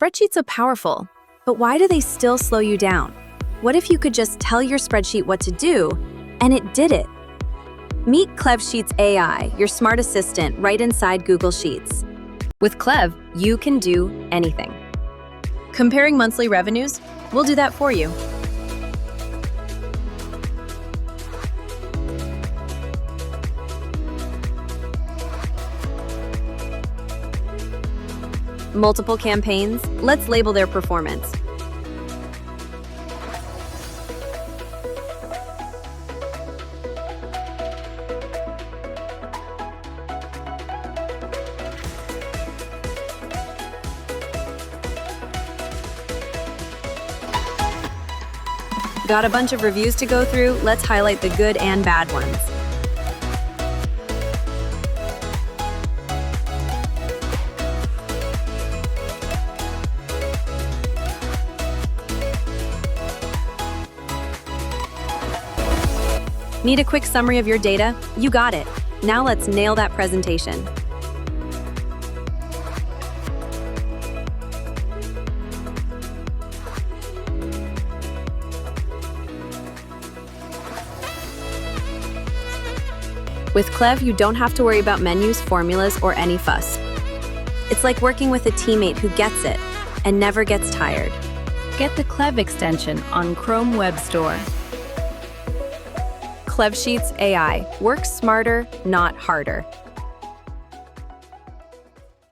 Spreadsheets are powerful, but why do they still slow you down? What if you could just tell your spreadsheet what to do, and it did it? Meet ClevSheets AI, your smart assistant, right inside Google Sheets. With Clev, you can do anything. Comparing monthly revenues? We'll do that for you. Multiple campaigns? Let's label their performance. Got a bunch of reviews to go through? Let's highlight the good and bad ones. Need a quick summary of your data? You got it. Now let's nail that presentation. With Clev, you don't have to worry about menus, formulas, or any fuss. It's like working with a teammate who gets it and never gets tired. Get the Clev extension on Chrome Web Store. ClevSheets AI. Work smarter, not harder.